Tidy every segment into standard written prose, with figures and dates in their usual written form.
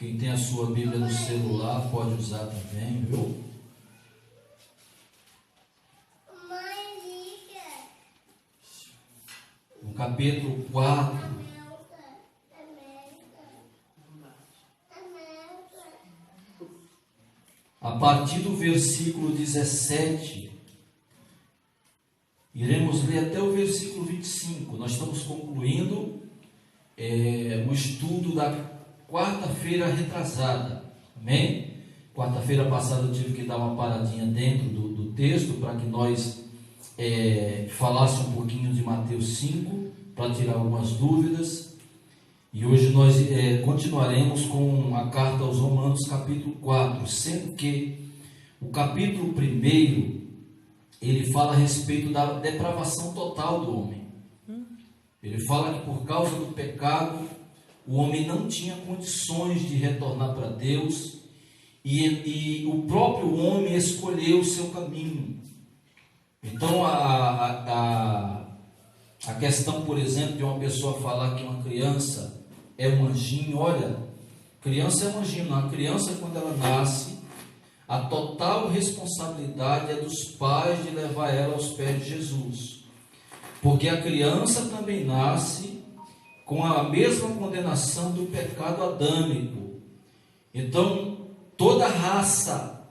Quem tem a sua Bíblia no celular pode usar também, viu? No capítulo 4. A partir do versículo 17, iremos ler até o versículo 25. Nós estamos concluindo o estudo da quarta-feira retrasada. Amém? Quarta-feira passada eu tive que dar uma paradinha dentro do texto para que nós falasse um pouquinho de Mateus 5, para tirar algumas dúvidas. E hoje nós continuaremos com a carta aos Romanos, capítulo 4, sendo que o capítulo 1, ele fala a respeito da depravação total do homem. Ele fala que por causa do pecado, o homem não tinha condições de retornar para Deus, e o próprio homem escolheu o seu caminho. Então a questão, por exemplo, de uma pessoa falar que uma criança é um anjinho, olha, criança é um anjinho, não. A criança, quando ela nasce, a total responsabilidade é dos pais de levar ela aos pés de Jesus, porque a criança também nasce com a mesma condenação do pecado adâmico. Então, toda raça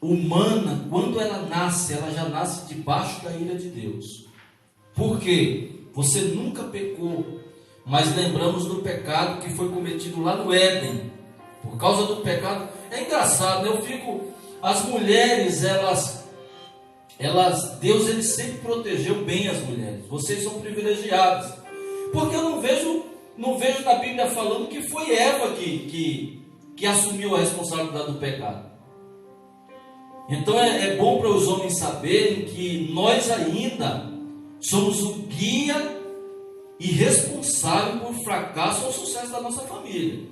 humana, quando ela nasce, ela já nasce debaixo da ira de Deus. Por quê? Você nunca pecou, mas lembramos do pecado que foi cometido lá no Éden. Por causa do pecado, é engraçado, as mulheres, Deus ele sempre protegeu bem as mulheres. Vocês são privilegiados, porque eu não vejo na Bíblia falando que foi Eva que assumiu a responsabilidade do pecado. Então é bom para os homens saberem que nós ainda somos o guia e responsável por fracasso ou sucesso da nossa família.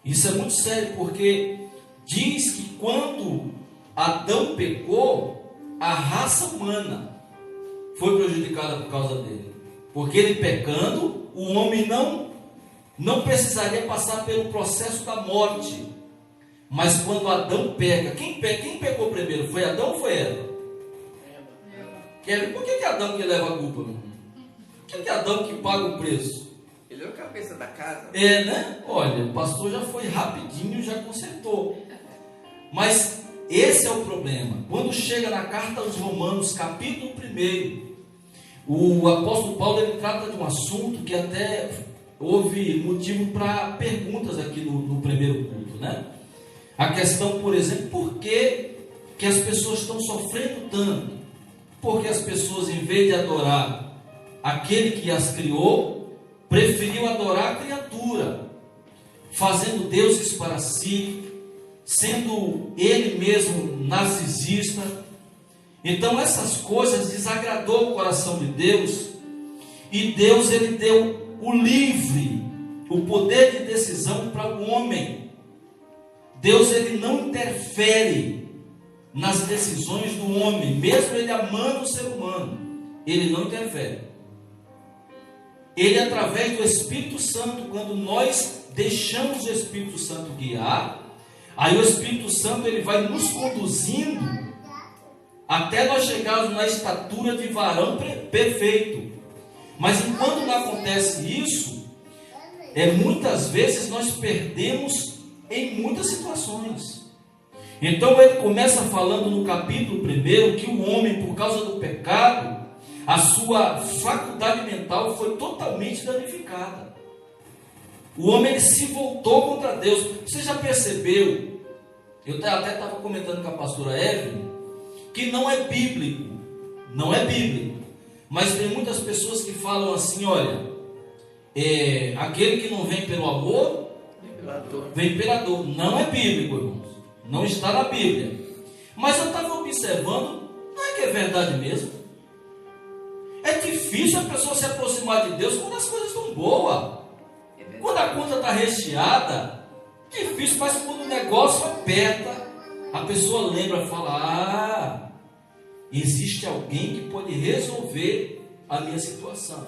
Isso é muito sério, porque diz que quando Adão pecou, a raça humana foi prejudicada por causa dele. Porque ele pecando, o homem não precisaria passar pelo processo da morte. Mas quando Adão peca, quem pecou primeiro? Foi Adão ou foi Eva? Por que Adão que leva a culpa? Por que Adão que paga o preço? Ele é o cabeça da casa. Né? Olha, o pastor já foi rapidinho, já consertou. Mas esse é o problema. Quando chega na carta aos Romanos, capítulo 1, o apóstolo Paulo ele trata de um assunto que até houve motivo para perguntas aqui no primeiro culto, né? A questão, por exemplo, por que as pessoas estão sofrendo tanto? Porque as pessoas, em vez de adorar aquele que as criou, preferiu adorar a criatura, fazendo deuses para si, sendo ele mesmo narcisista. Então essas coisas desagradou o coração de Deus, e Deus ele deu o poder de decisão para o homem. Deus ele não interfere nas decisões do homem, mesmo ele amando o ser humano, ele não interfere. Ele, através do Espírito Santo, quando nós deixamos o Espírito Santo guiar, aí o Espírito Santo ele vai nos conduzindo até nós chegarmos na estatura de varão perfeito. Mas enquanto não acontece isso, muitas vezes nós perdemos em muitas situações. Então ele começa falando no capítulo 1 que o homem, por causa do pecado, a sua faculdade mental foi totalmente danificada. O homem ele se voltou contra Deus. Você já percebeu? Eu até estava comentando com a pastora Evelyn que não é bíblico. Não é bíblico. Mas tem muitas pessoas que falam assim, olha, aquele que não vem pelo amor, vem pela dor. Não é bíblico, irmãos. Não está na Bíblia. Mas eu estava observando, não é que é verdade mesmo? É difícil a pessoa se aproximar de Deus quando as coisas estão boas. Quando a conta está recheada, difícil, mas quando o negócio aperta, a pessoa lembra e fala, existe alguém que pode resolver a minha situação.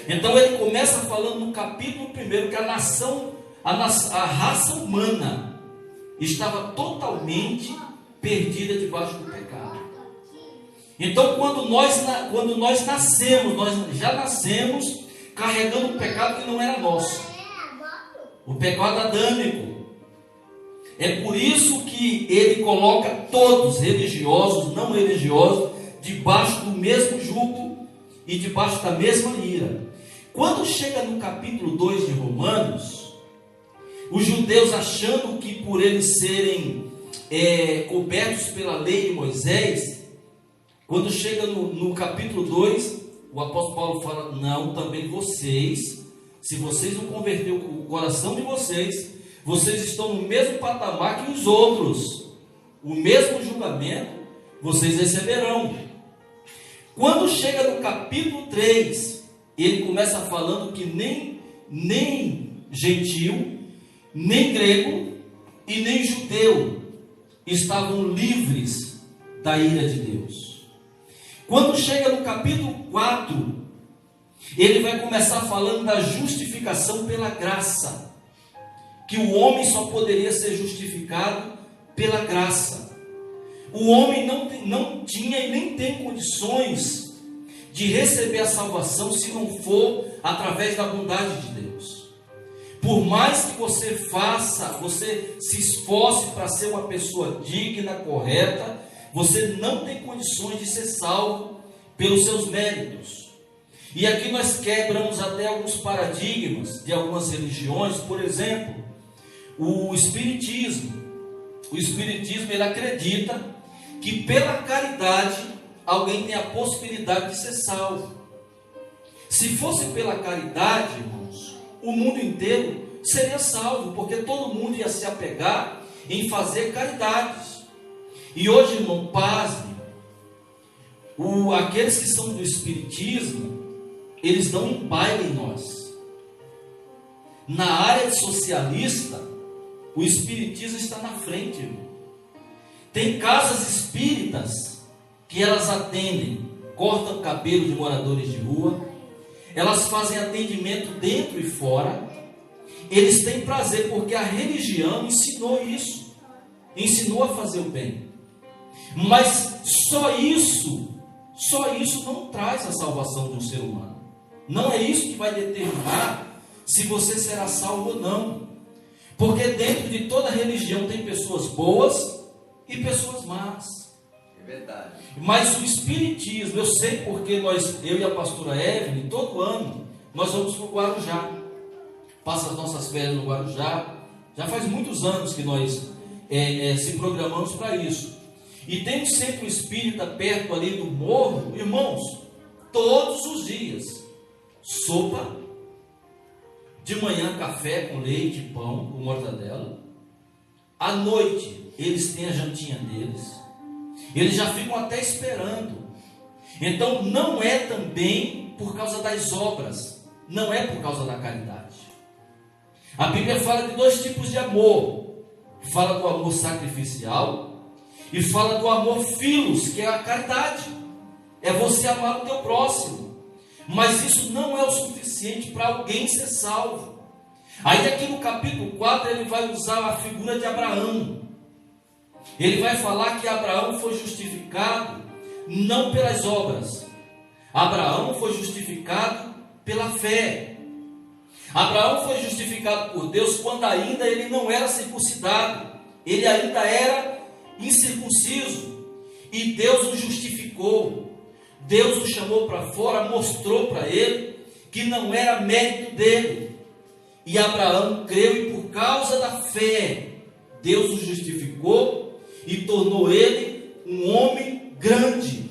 Então ele começa falando no capítulo 1 que a nação a raça humana estava totalmente perdida debaixo do pecado. Então, quando nós nascemos, nós já nascemos carregando um pecado que não era nosso, o pecado adâmico. É por isso que ele coloca todos, religiosos, não religiosos, debaixo do mesmo jugo e debaixo da mesma ira. Quando chega no capítulo 2 de Romanos, os judeus, achando que por eles serem cobertos pela lei de Moisés, quando chega no capítulo 2, o apóstolo Paulo fala: não, também vocês, se vocês não converterem o coração de vocês, vocês estão no mesmo patamar que os outros, o mesmo julgamento vocês receberão. Quando chega no capítulo 3, ele começa falando que nem gentil, nem grego e nem judeu estavam livres da ira de Deus. Quando chega no capítulo 4, ele vai começar falando da justificação pela graça, que o homem só poderia ser justificado pela graça. O homem não tinha e nem tem condições de receber a salvação se não for através da bondade de Deus. Por mais que você se esforce para ser uma pessoa digna, correta, você não tem condições de ser salvo pelos seus méritos. E aqui nós quebramos até alguns paradigmas de algumas religiões. Por exemplo, o Espiritismo. O Espiritismo, ele acredita que pela caridade alguém tem a possibilidade de ser salvo. Se fosse pela caridade, irmãos, o mundo inteiro seria salvo, porque todo mundo ia se apegar em fazer caridades. E hoje, irmão, pasme, aqueles que são do Espiritismo, eles dão um baile em nós. Na área socialista, o Espiritismo está na frente, irmão. Tem casas espíritas que elas atendem, cortam cabelo de moradores de rua, elas fazem atendimento dentro e fora. Eles têm prazer porque a religião ensinou isso, ensinou a fazer o bem. Mas só isso não traz a salvação de um ser humano. Não é isso que vai determinar se você será salvo ou não. Porque dentro de toda religião tem pessoas boas e pessoas más. É verdade. Mas o Espiritismo, eu sei porque eu e a pastora Evelyn, todo ano, nós vamos para o Guarujá. Passa as nossas férias no Guarujá. Já faz muitos anos que nós se programamos para isso. E tem um centro espírita perto ali do morro, irmãos, todos os dias, sopa, de manhã café com leite, pão, com mortadela, à noite eles têm a jantinha deles, eles já ficam até esperando. Então não é também por causa das obras, não é por causa da caridade. A Bíblia fala de dois tipos de amor, fala do amor sacrificial e fala do amor filos, que é a caridade. É você amar o teu próximo. Mas isso não é o suficiente para alguém ser salvo. Aí aqui no capítulo 4 ele vai usar a figura de Abraão. Ele vai falar que Abraão foi justificado não pelas obras. Abraão foi justificado pela fé. Abraão foi justificado por Deus quando ainda ele não era circuncidado. Ele ainda era incircunciso, e Deus o justificou. Deus o chamou para fora, mostrou para ele que não era mérito dele, e Abraão creu, e por causa da fé Deus o justificou e tornou ele um homem grande.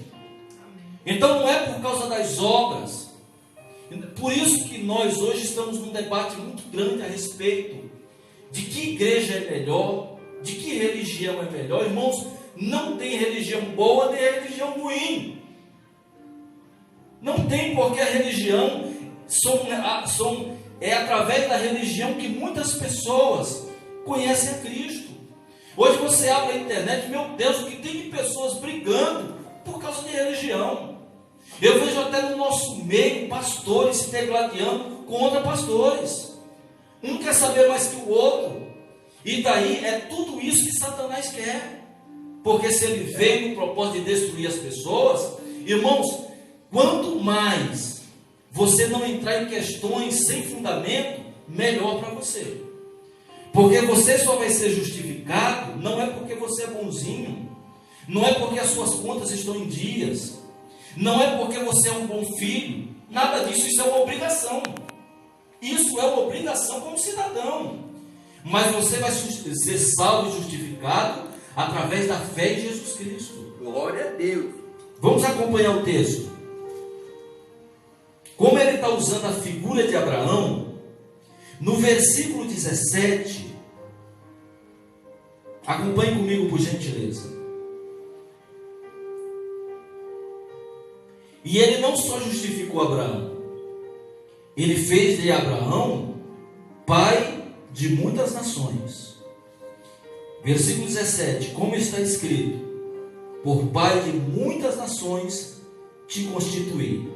Então não é por causa das obras. Por isso que nós hoje estamos num debate muito grande a respeito de que igreja é melhor, de que religião é melhor. Irmãos, não tem religião boa nem religião ruim. Não tem, porque a religião é através da religião que muitas pessoas conhecem a Cristo. Hoje você abre a internet, meu Deus, o que tem de pessoas brigando por causa de religião. Eu vejo até no nosso meio pastores se degladiando contra pastores. Um quer saber mais que o outro. E daí é tudo isso que Satanás quer. Porque se ele veio no propósito de destruir as pessoas, irmãos, quanto mais você não entrar em questões sem fundamento, melhor para você. Porque você só vai ser justificado, não é porque você é bonzinho, não é porque as suas contas estão em dias, não é porque você é um bom filho, nada disso, isso é uma obrigação. Isso é uma obrigação como cidadão. Mas você vai ser salvo e justificado através da fé em Jesus Cristo. Glória a Deus. Vamos acompanhar o texto. Como ele está usando a figura de Abraão, no versículo 17, acompanhe comigo por gentileza. E ele não só justificou Abraão, ele fez de Abraão pai de muitas nações. Versículo 17, como está escrito: por pai de muitas nações te constituí.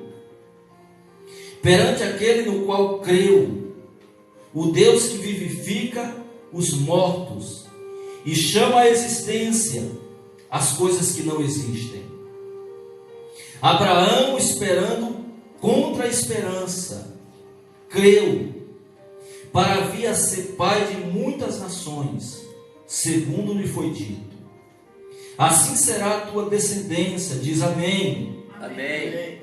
Perante aquele no qual creu, o Deus que vivifica os mortos e chama à existência as coisas que não existem. Abraão, esperando contra a esperança, creu, para vir a ser pai de muitas nações, segundo lhe foi dito: assim será a tua descendência. Diz amém. Amém.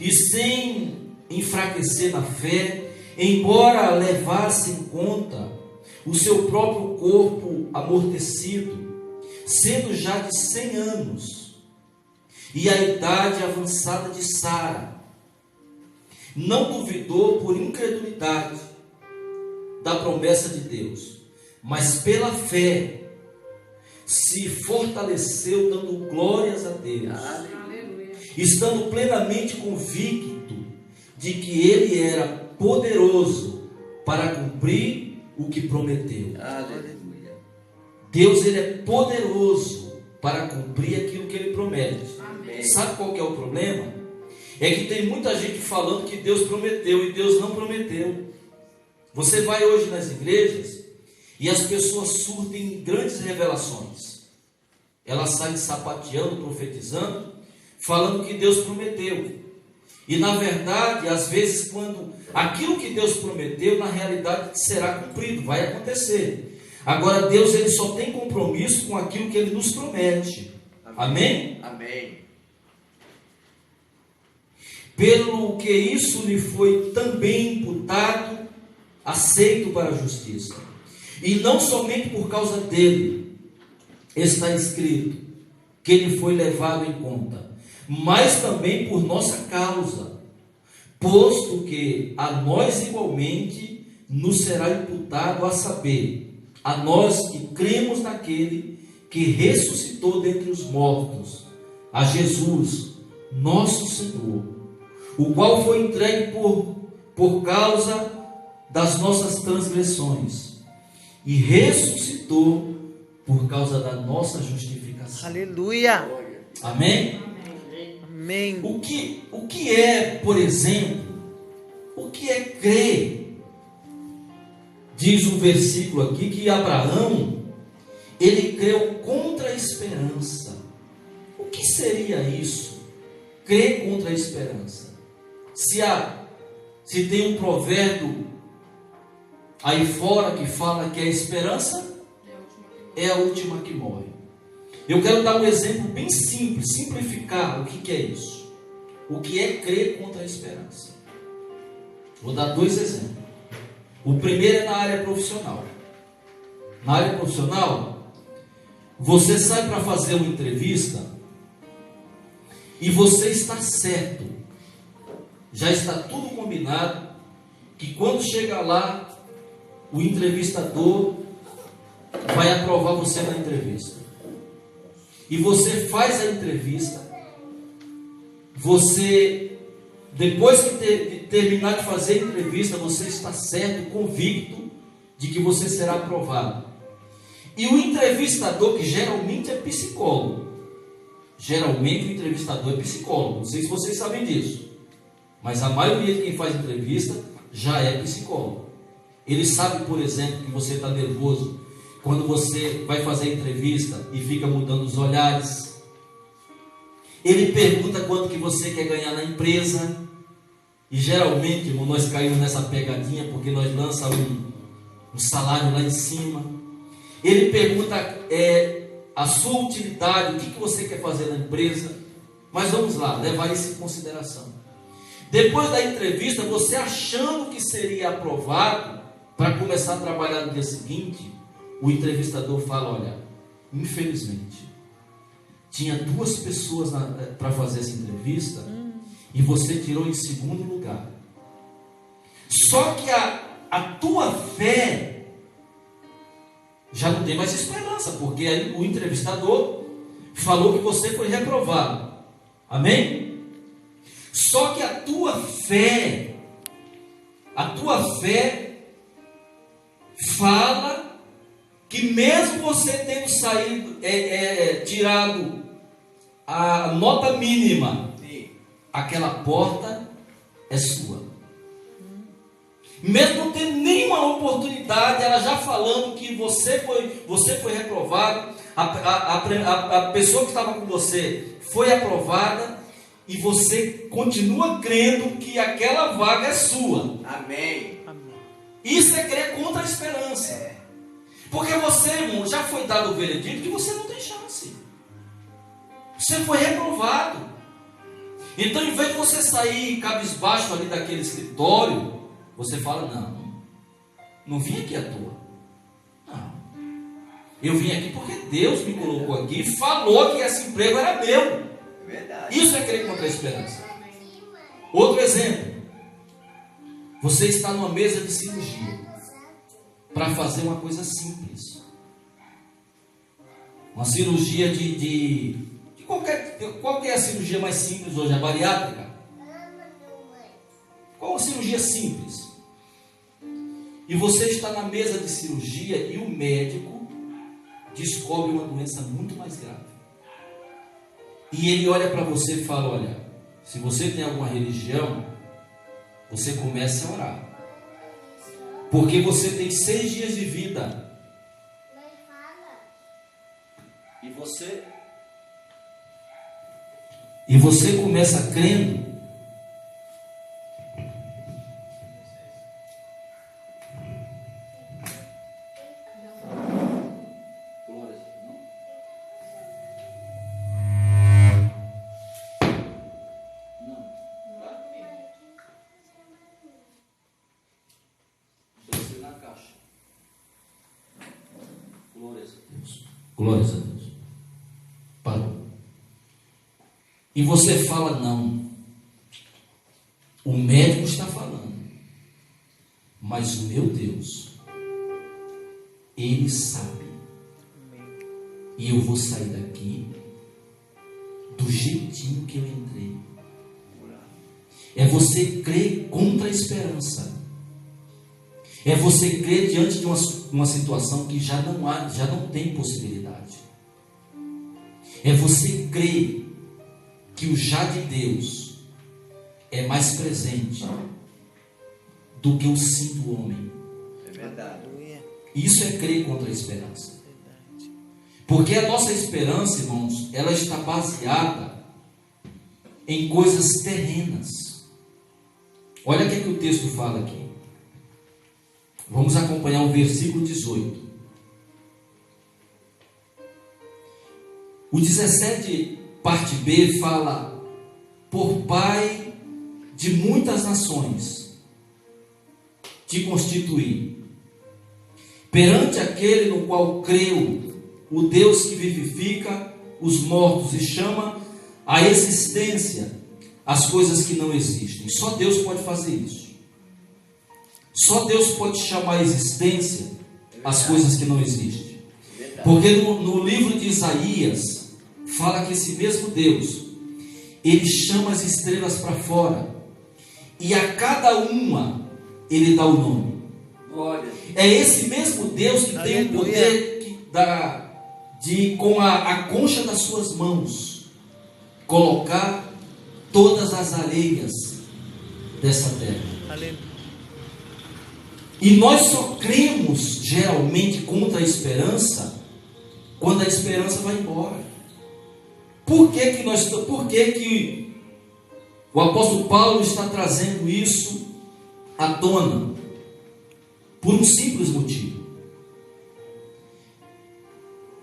E sem enfraquecer na fé, embora levasse em conta o seu próprio corpo amortecido, sendo já de 100 anos, e a idade avançada de Sara, não duvidou por incredulidade da promessa de Deus, mas pela fé se fortaleceu, dando glórias a Deus, estando plenamente convicto de que ele era poderoso para cumprir o que prometeu. Aleluia. Deus, ele é poderoso para cumprir aquilo que ele promete. Amém. Sabe qual que é o problema? É que tem muita gente falando que Deus prometeu e Deus não prometeu. Você vai hoje nas igrejas e as pessoas surtem grandes revelações. Elas saem sapateando, profetizando, falando que Deus prometeu. E na verdade, às vezes, quando aquilo que Deus prometeu, na realidade será cumprido, vai acontecer. Agora, Deus, ele só tem compromisso com aquilo que ele nos promete. Amém? Amém. Pelo que isso lhe foi também imputado, aceito para a justiça. E não somente por causa dele, está escrito que ele foi levado em conta, mas também por nossa causa, posto que a nós igualmente nos será imputado, a saber, a nós que cremos naquele que ressuscitou dentre os mortos, a Jesus, nosso Senhor, o qual foi entregue por causa das nossas transgressões e ressuscitou por causa da nossa justificação. Aleluia. Amém? Amém. O que é, por exemplo, o que é crer? Diz um versículo aqui que Abraão, ele creu contra a esperança. O que seria isso? Crer contra a esperança. Se tem um provérbio aí fora que fala que a esperança é a última que morre. Eu quero dar um exemplo bem simples, simplificar o que é isso. O que é crer contra a esperança. Vou dar 2 exemplos. O primeiro é na área profissional. Na área profissional, você sai para fazer uma entrevista e você está certo. Já está tudo combinado que quando chegar lá, o entrevistador vai aprovar você na entrevista. E você faz a entrevista, você, depois que terminar de fazer a entrevista, você está certo, convicto de que você será aprovado. E o entrevistador, que geralmente é psicólogo, geralmente o entrevistador é psicólogo, não sei se vocês sabem disso, mas a maioria de quem faz entrevista já é psicólogo. Ele sabe, por exemplo, que você está nervoso quando você vai fazer a entrevista e fica mudando os olhares. Ele pergunta quanto que você quer ganhar na empresa. E geralmente, irmão, nós caímos nessa pegadinha porque nós lançamos um salário lá em cima. Ele pergunta a sua utilidade, o que você quer fazer na empresa. Mas vamos lá, levar isso em consideração. Depois da entrevista, você achando que seria aprovado para começar a trabalhar no dia seguinte, o entrevistador fala: olha, infelizmente, tinha 2 pessoas para fazer essa entrevista e você tirou em segundo lugar. Só que a tua fé já não tem mais esperança, porque aí o entrevistador falou que você foi reprovado. Amém? Só que a tua fé fala que mesmo você tendo tirado a nota mínima, aquela porta é sua. Mesmo não tendo nenhuma oportunidade, ela já falando que você foi reprovado, a pessoa que estava com você foi aprovada, e você continua crendo que aquela vaga é sua. Amém. Isso é crer contra a esperança. Porque você, irmão, já foi dado o veredito que você não tem chance. Você foi reprovado. Então, em vez de você sair cabisbaixo ali daquele escritório, você fala: não vim aqui à toa. Não. Eu vim aqui porque Deus me colocou aqui e falou que esse emprego era meu. Verdade. Isso é crer contra a esperança. Outro exemplo. Você está numa mesa de cirurgia para fazer uma coisa simples. Uma cirurgia de qual que é a cirurgia mais simples hoje? A bariátrica? Qual a cirurgia simples? E você está na mesa de cirurgia e o médico descobre uma doença muito mais grave. E ele olha para você e fala: olha, se você tem alguma religião, você comece a orar. Porque você tem 6 dias de vida. E você começa crendo. Glórias a Deus. Parou. E você fala: não. O médico está falando. Mas o meu Deus, Ele sabe. E eu vou sair daqui do jeitinho que eu entrei. É você crer contra a esperança. É você crer diante de uma situação que já não tem possibilidade. É você crer que o já de Deus é mais presente do que o sim do homem. É verdade. Isso é crer contra a esperança. Porque a nossa esperança, irmãos, ela está baseada em coisas terrenas. Olha o que o texto fala aqui. Vamos acompanhar o versículo 18. O 17, parte B, fala: por Pai de muitas nações te constituí, perante aquele no qual creu, o Deus que vivifica os mortos e chama à existência as coisas que não existem. Só Deus pode fazer isso. Só Deus pode chamar à existência as coisas que não existem. Porque no livro de Isaías fala que esse mesmo Deus, Ele chama as estrelas para fora, e a cada uma Ele dá o nome. É esse mesmo Deus que tem o poder de com a concha das suas mãos colocar todas as areias dessa terra. Aleluia. E nós só cremos geralmente contra a esperança quando a esperança vai embora. Por que o apóstolo Paulo está trazendo isso à tona? Por um simples motivo.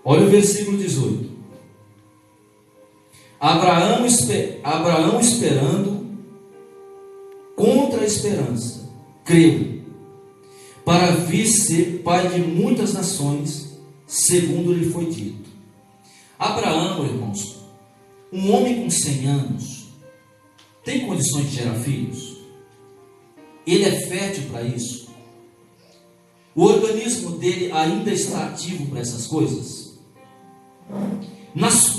Olha o versículo 18. Abraão esperando contra a esperança, creu, para vir ser pai de muitas nações, segundo lhe foi dito. Abraão, irmãos, um homem com 100 anos, tem condições de gerar filhos? Ele é fértil para isso? O organismo dele ainda está ativo para essas coisas?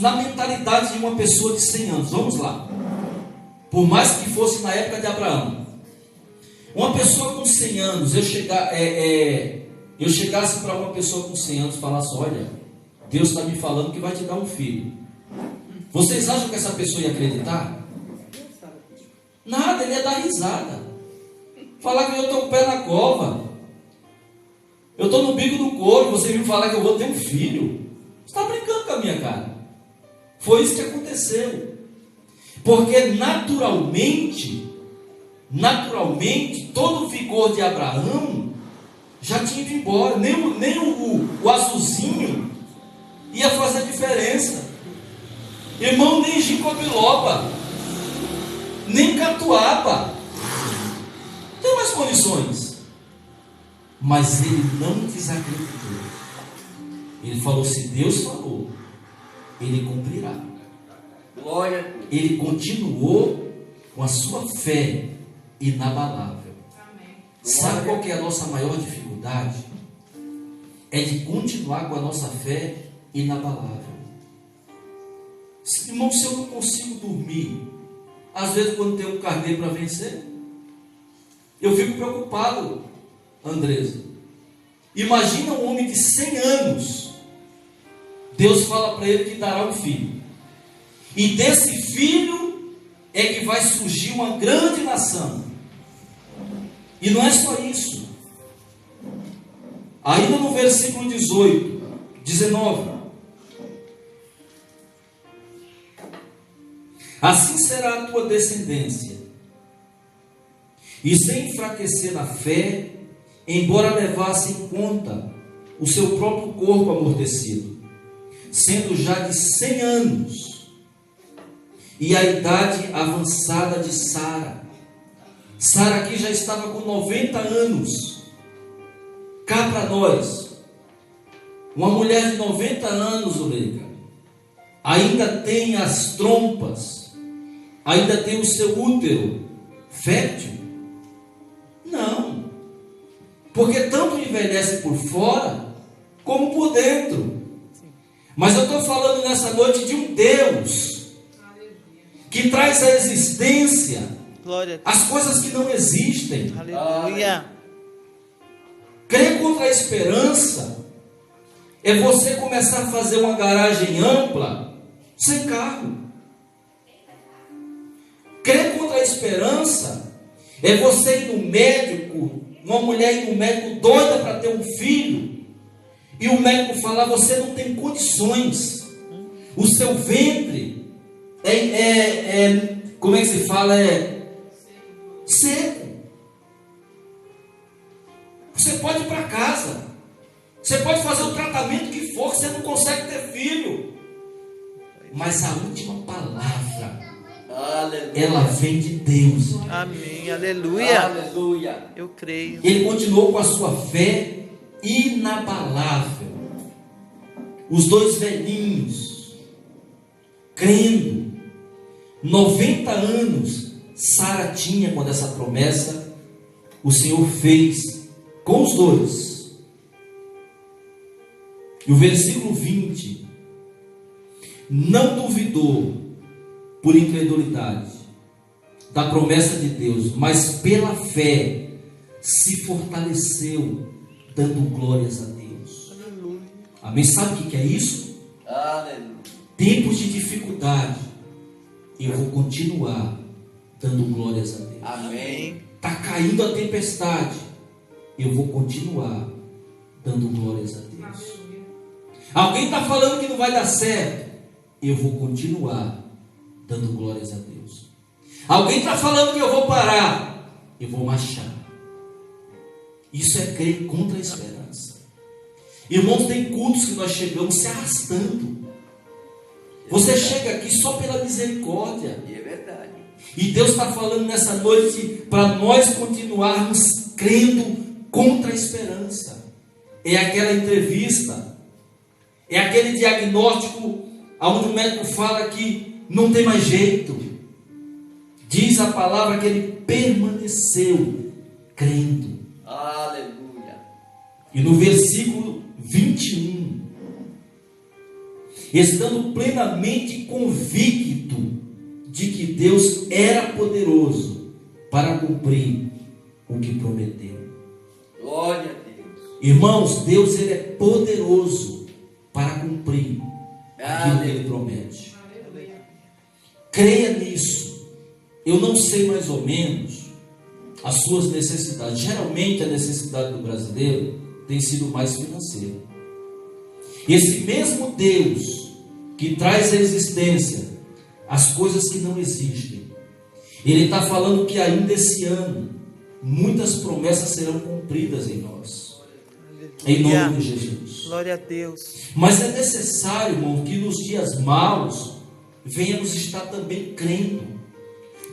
Na mentalidade de uma pessoa de 100 anos, vamos lá. Por mais que fosse na época de Abraão, uma pessoa com 100 anos, eu chegasse para uma pessoa com 100 anos e falasse: olha, Deus está me falando que vai te dar um filho. Vocês acham que essa pessoa ia acreditar? Nada, ele ia dar risada. Falar que eu estou com o pé na cova. Eu estou no bico do couro, você me falar que eu vou ter um filho. Você está brincando com a minha cara. Foi isso que aconteceu. Porque naturalmente, todo o vigor de Abraão já tinha ido embora. Nem o azulzinho ia fazer diferença. Irmão, nem ginkgo-biloba, nem catuaba, não tem mais condições. Mas ele não desacreditou. Ele falou: se Deus falou, ele cumprirá. Glória. Ele continuou com a sua fé inabalável. Amém. Sabe qual que é a nossa maior dificuldade? É de continuar com a nossa fé inabalável. Irmão, se eu não consigo dormir, às vezes quando tem um carneiro para vencer, eu fico preocupado, Andresa. Imagina um homem de 100 anos, Deus fala para ele que dará um filho, e desse filho é que vai surgir uma grande nação. E não é só isso. Ainda no versículo 19: assim será a tua descendência, e sem enfraquecer na fé, embora levasse em conta o seu próprio corpo amortecido, sendo já de 100 anos, e a idade avançada de Sara. Sara aqui já estava com 90 anos. Cá para nós, uma mulher de 90 anos, Oleica, ainda tem as trompas, ainda tem o seu útero fértil? Não, porque tanto envelhece por fora como por dentro. Mas eu estou falando nessa noite de um Deus que traz à existência as coisas que não existem. Aleluia. Crer contra a esperança é você começar a fazer uma garagem ampla sem carro. Crer contra a esperança é você ir no médico, uma mulher ir no médico doida para ter um filho, e o médico falar: você não tem condições, o seu ventre como é que se fala? É seco. Você pode ir para casa, você pode fazer o tratamento que for, que você não consegue ter filho, mas a última palavra, Aleluia. ela vem de Deus. Amém. Aleluia. Aleluia. Eu creio. Ele continuou com a sua fé inabalável. Os dois velhinhos, crendo. 90 anos Sara tinha quando essa promessa o Senhor fez com os dois. E o versículo 20: não duvidou por incredulidade da promessa de Deus, mas pela fé se fortaleceu, dando glórias a Deus. Aleluia. Amém? Sabe o que é isso? Aleluia. Tempos de dificuldade, eu vou continuar dando glórias a Deus. Amém. Está caindo a tempestade, eu vou continuar dando glórias a Deus. Alguém está falando que não vai dar certo, eu vou continuar dando glórias a Deus. Alguém está falando que eu vou parar, eu vou marchar. Isso é crer contra a esperança. Irmãos, tem cultos que nós chegamos se arrastando. Você chega aqui só pela misericórdia. E é verdade. E Deus está falando nessa noite para nós continuarmos crendo contra a esperança. É aquela entrevista, é aquele diagnóstico onde o médico fala que não tem mais jeito. Diz a palavra que ele permaneceu crendo. Aleluia. E no versículo 21, estando plenamente convicto de que Deus era poderoso para cumprir o que prometeu. Glória a Deus. Irmãos, Deus ele é poderoso para cumprir aquilo que ele promete. Creia nisso. Eu não sei mais ou menos as suas necessidades. Geralmente a necessidade do brasileiro tem sido mais financeira. Esse mesmo Deus que traz à existência as coisas que não existem, Ele está falando que ainda esse ano muitas promessas serão cumpridas em nós. Em nome de Jesus. Glória a Deus. Mas é necessário, irmão, que nos dias maus venhamos estar também crendo.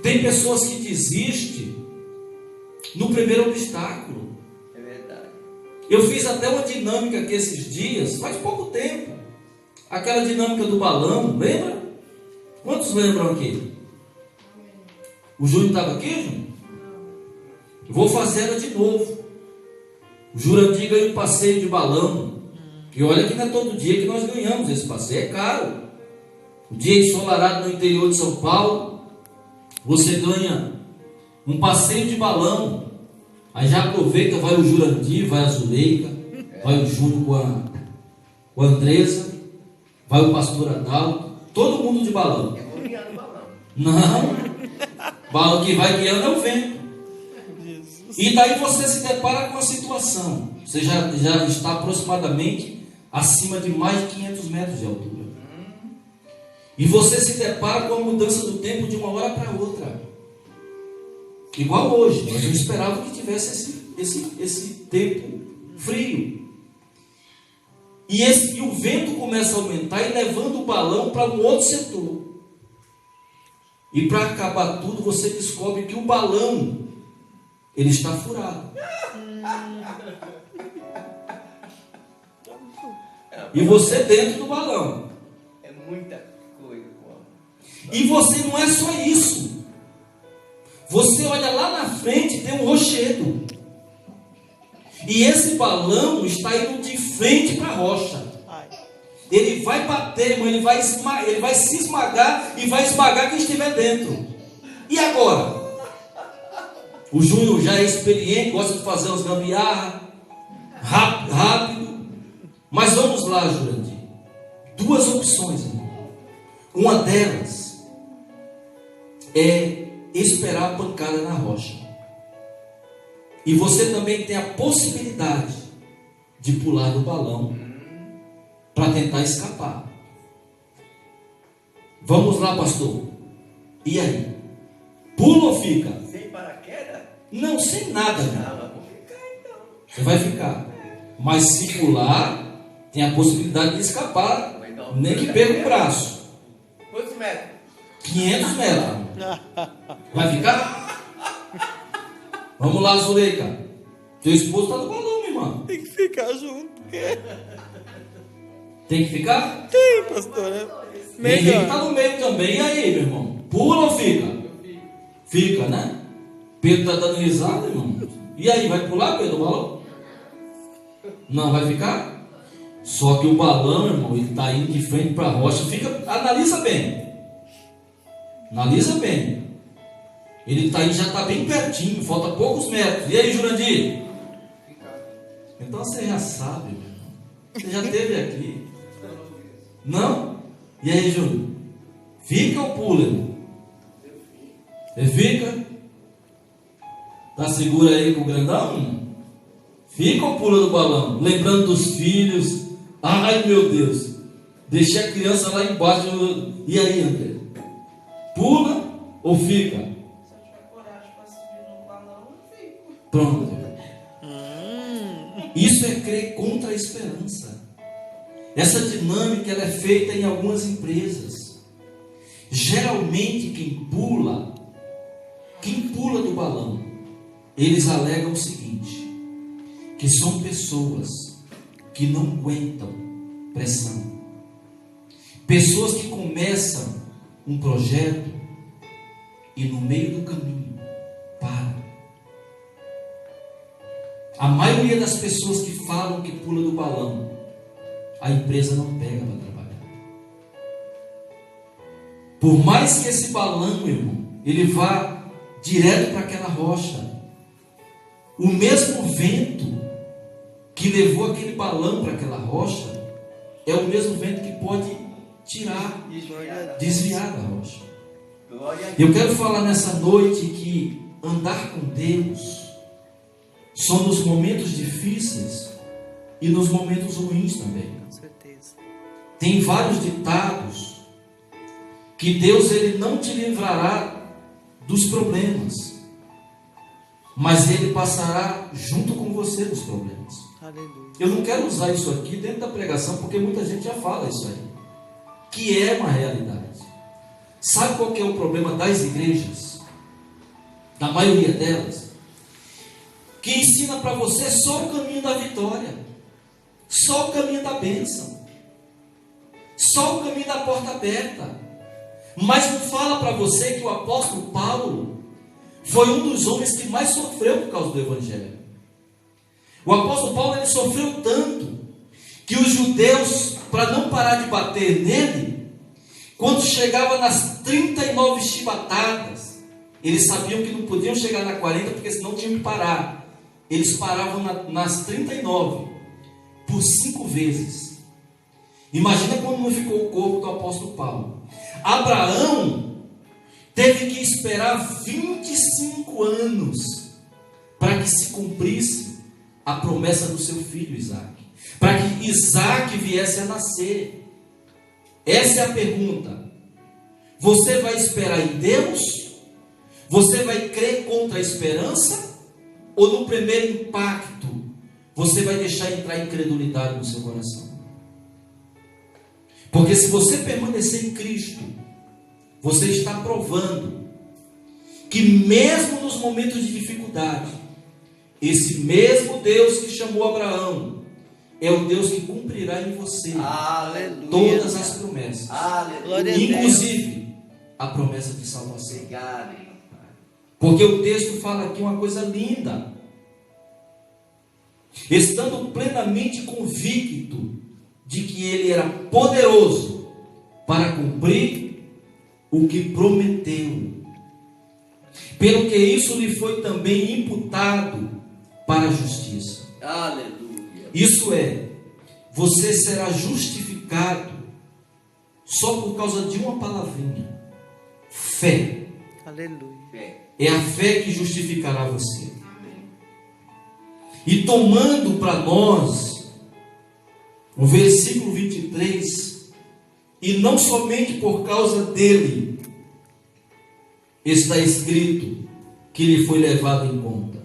Tem pessoas que desistem no primeiro obstáculo. É verdade. Eu fiz até uma dinâmica aqui esses dias, faz pouco tempo. Aquela dinâmica do balão, lembra? Quantos lembram aqui? O Júnior estava aqui, Júnior? Vou fazer ela de novo. O Jurandir ganha um passeio de balão. E olha que não é todo dia que nós ganhamos esse passeio, é caro. O dia ensolarado no interior de São Paulo, você ganha um passeio de balão. Aí já aproveita, vai o Jurandir, vai a Zuleika, vai o Júnior com a Andressa, vai o pastor Adalto, todo mundo de balão. Eu vou guiar no balão. Não, balão que vai guiando é o vento. E daí você se depara com a situação. Você já está aproximadamente acima de mais de 500 metros de altura. E você se depara com a mudança do tempo de uma hora para outra. Igual hoje, nós não esperávamos que tivesse esse tempo frio. E o vento começa a aumentar e levando o balão para um outro setor. E para acabar tudo, você descobre que o balão, ele está furado. E você dentro do balão. É muita coisa, pô. E você não é só isso. Você olha lá na frente, tem um rochedo. E esse balão está indo de frente para a rocha. Ele vai bater, irmão, ele vai se esmagar e vai esmagar quem estiver dentro. E agora? O Júnior já é experiente, gosta de fazer umas gambiarra, rápido. Mas vamos lá, Jurandir. Duas opções, irmão. Uma delas é esperar a pancada na rocha. E você também tem a possibilidade de pular do balão para tentar escapar. Vamos lá, pastor. E aí? Pula ou fica? Sem paraquedas? Não, sem nada. Ah, vou ficar então. Você vai ficar. Mas se pular, tem a possibilidade de escapar. Nem que perca o braço. Quantos metros? 500 metros. Vai ficar? Vamos lá, Zuleika. Teu esposo está no balão, minha irmã. Tem que ficar junto. Tem que ficar? Tem, pastor. Henrique está no meio também. E aí, meu irmão? Pula ou fica? Fica, né? Pedro está dando risada, irmão. E aí, vai pular, Pedro, o balão? Não, vai ficar? Só que o balão, irmão, ele está indo de frente para a rocha. Analisa bem. Analisa bem. Ele está aí, já está bem pertinho, falta poucos metros. E aí, Jurandir? Então você já sabe, meu irmão. Você já esteve aqui. Não? E aí, Júnior? Fica ou pula, irmão? Você fica? Tá seguro aí com o grandão? Fica ou pula do balão? Lembrando dos filhos. Ai, meu Deus. Deixei a criança lá embaixo. E aí, André? Pula ou fica? Se eu tiver coragem para subir no balão, eu fico. Pronto. Isso é crer contra a esperança. Essa dinâmica ela é feita em algumas empresas. Geralmente quem pula do balão, eles alegam o seguinte: que são pessoas que não aguentam pressão. Pessoas que começam um projeto e no meio do caminho param. A maioria das pessoas que falam que pula do balão, a empresa não pega para trabalhar. Por mais que esse balão, irmão, ele vá direto para aquela rocha, o mesmo vento que levou aquele balão para aquela rocha é o mesmo vento que pode tirar, desviar da rocha. Glória a Deus. Eu quero falar nessa noite que andar com Deus só nos momentos difíceis e nos momentos ruins também. Com certeza. Tem vários ditados que Deus ele não te livrará dos problemas, mas Ele passará junto com você dos problemas. Aleluia. Eu não quero usar isso aqui dentro da pregação, porque muita gente já fala isso aí, que é uma realidade. Sabe qual que é o problema das igrejas? Da maioria delas? Que ensina para você só o caminho da vitória, só o caminho da bênção, só o caminho da porta aberta, mas não fala para você que o apóstolo Paulo foi um dos homens que mais sofreu por causa do Evangelho. O apóstolo Paulo ele sofreu tanto que os judeus, para não parar de bater nele, quando chegava nas 39 chibatadas, eles sabiam que não podiam chegar na 40, porque senão tinham que parar. Eles paravam nas 39 por 5 vezes. Imagina como não ficou o corpo do apóstolo Paulo. Abraão teve que esperar 25 anos para que se cumprisse a promessa do seu filho Isaac, para que Isaac viesse a nascer. Essa é a pergunta. Você vai esperar em Deus? Você vai crer contra a esperança? Ou no primeiro impacto você vai deixar entrar incredulidade no seu coração? Porque se você permanecer em Cristo, você está provando que mesmo nos momentos de dificuldade, esse mesmo Deus que chamou Abraão é o Deus que cumprirá em você Aleluia. todas as promessas, Aleluia. Glória a Deus. inclusive a promessa de salvação. Obrigado, irmão. Porque o texto fala aqui uma coisa linda: estando plenamente convicto de que ele era poderoso para cumprir o que prometeu, pelo que isso lhe foi também imputado para a justiça. Aleluia. Isso é, você será justificado só por causa de uma palavrinha: fé. Aleluia. Fé. É a fé que justificará você. E tomando para nós o versículo 23, e não somente por causa dele está escrito que lhe foi levado em conta,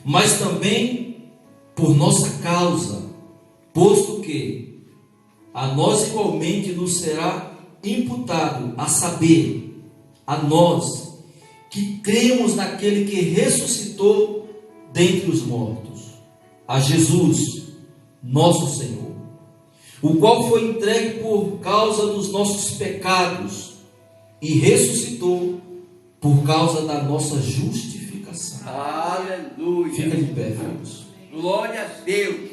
mas também por nossa causa, posto que a nós igualmente nos será imputado, a saber, a nós que cremos naquele que ressuscitou dentre os mortos, a Jesus, nosso Senhor, o qual foi entregue por causa dos nossos pecados e ressuscitou por causa da nossa justificação. Aleluia. Fica de pé, filhos. Glória a Deus.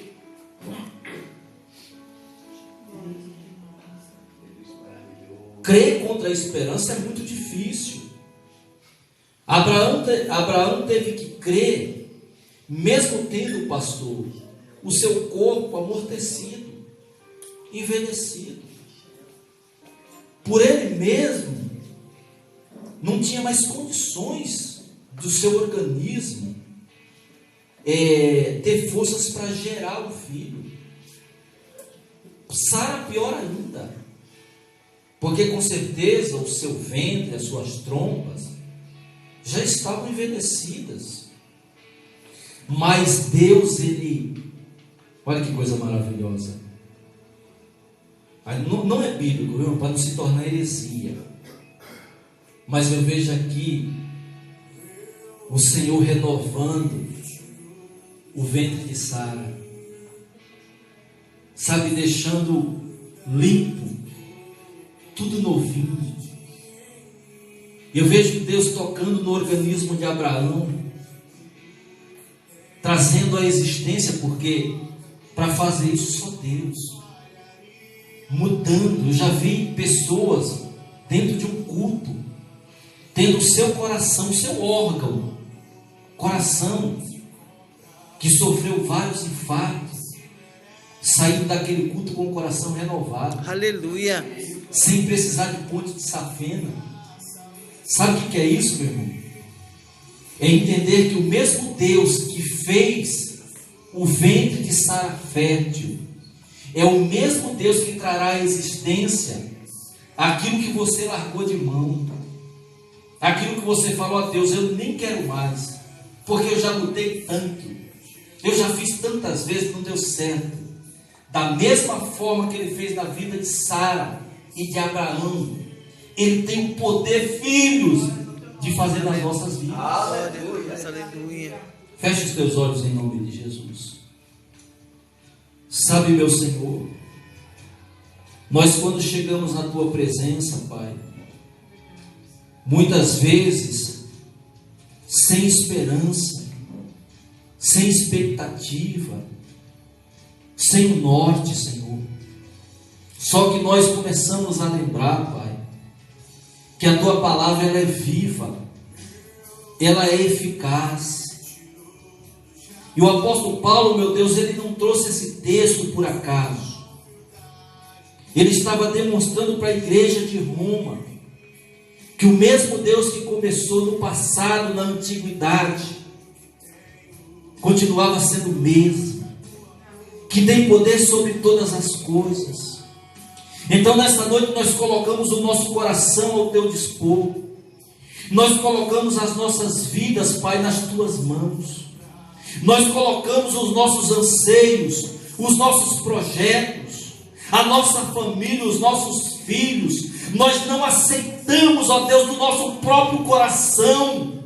Crer contra a esperança é muito difícil. Abraão teve que crer, mesmo tendo, pastor, o seu corpo amortecido, envelhecido. Por ele mesmo, não tinha mais condições do seu organismo ter forças para gerar o filho. Sara pior ainda, porque com certeza o seu ventre, as suas trompas já estavam envelhecidas. Mas Deus, olha que coisa maravilhosa. Não é bíblico, viu? Para não se tornar heresia. Mas eu vejo aqui o Senhor renovando o ventre de Sara, sabe, deixando limpo, tudo novinho. Eu vejo Deus tocando no organismo de Abraão, trazendo a existência, porque para fazer isso só Deus, mudando. Eu já vi pessoas dentro de um culto, tendo o seu coração, o seu órgão, coração, que sofreu vários infartos, saindo daquele culto com o coração renovado. Aleluia. Sem precisar de ponte de safena. Sabe o que é isso, meu irmão? É entender que o mesmo Deus que fez o ventre de Sara fértil é o mesmo Deus que trará à existência aquilo que você largou de mão, aquilo que você falou a Deus: eu nem quero mais, porque eu já lutei tanto, eu já fiz tantas vezes, não deu certo. Da mesma forma que Ele fez na vida de Sara e de Abraão, Ele tem o poder, filhos, de fazer nas nossas vidas. Aleluia. Aleluia. Feche os teus olhos em nome de Jesus. Sabe, meu Senhor, nós quando chegamos na Tua presença, Pai, muitas vezes sem esperança, sem expectativa, sem o norte, Senhor. Só que nós começamos a lembrar, Pai, que a Tua palavra ela é viva, ela é eficaz. E o apóstolo Paulo, meu Deus, ele não trouxe esse texto por acaso. Ele estava demonstrando para a igreja de Roma que o mesmo Deus que começou no passado, na antiguidade, continuava sendo o mesmo, que tem poder sobre todas as coisas. Então nesta noite nós colocamos o nosso coração ao Teu dispor, nós colocamos as nossas vidas, Pai, nas Tuas mãos, nós colocamos os nossos anseios, os nossos projetos, a nossa família, os nossos filhos. Nós não aceitamos, ó Deus, do nosso próprio coração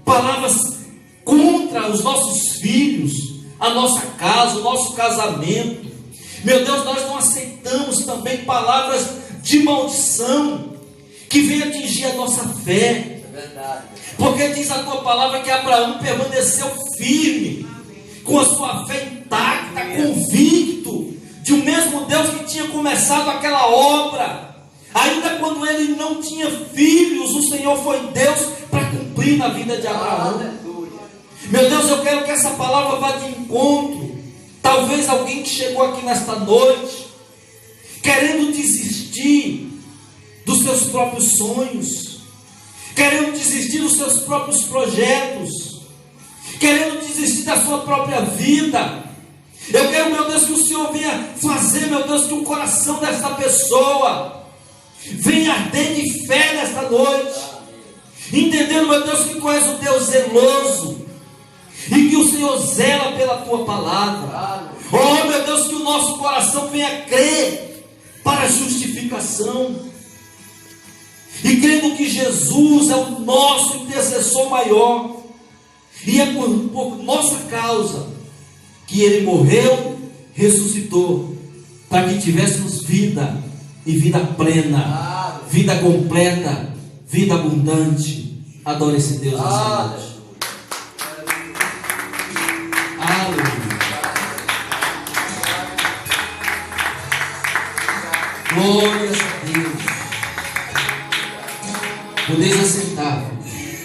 palavras contra os nossos filhos, a nossa casa, o nosso casamento. Meu Deus, nós não aceitamos também palavras de maldição que venham atingir a nossa fé. É verdade. Porque diz a Tua palavra que Abraão permaneceu firme, com a sua fé intacta, convicto de um mesmo Deus que tinha começado aquela obra. Ainda quando ele não tinha filhos, o Senhor foi Deus para cumprir na vida de Abraão. Aleluia. Meu Deus, eu quero que essa palavra vá de encontro. Talvez alguém que chegou aqui nesta noite, querendo desistir dos seus próprios sonhos, querendo desistir dos seus próprios projetos, querendo desistir da sua própria vida. Eu quero, meu Deus, que o Senhor venha fazer, meu Deus, que o coração desta pessoa venha arder de fé nesta noite, entendendo, meu Deus, que Tu és o Deus zeloso e que o Senhor zela pela Tua palavra. Oh, meu Deus, que o nosso coração venha crer para a justificação, e crendo que Jesus é o nosso intercessor maior, e é por nossa causa que Ele morreu, ressuscitou, para que tivéssemos vida, e vida plena, vida completa, vida abundante. Adore esse Deus nessa noite. Aleluia. Glória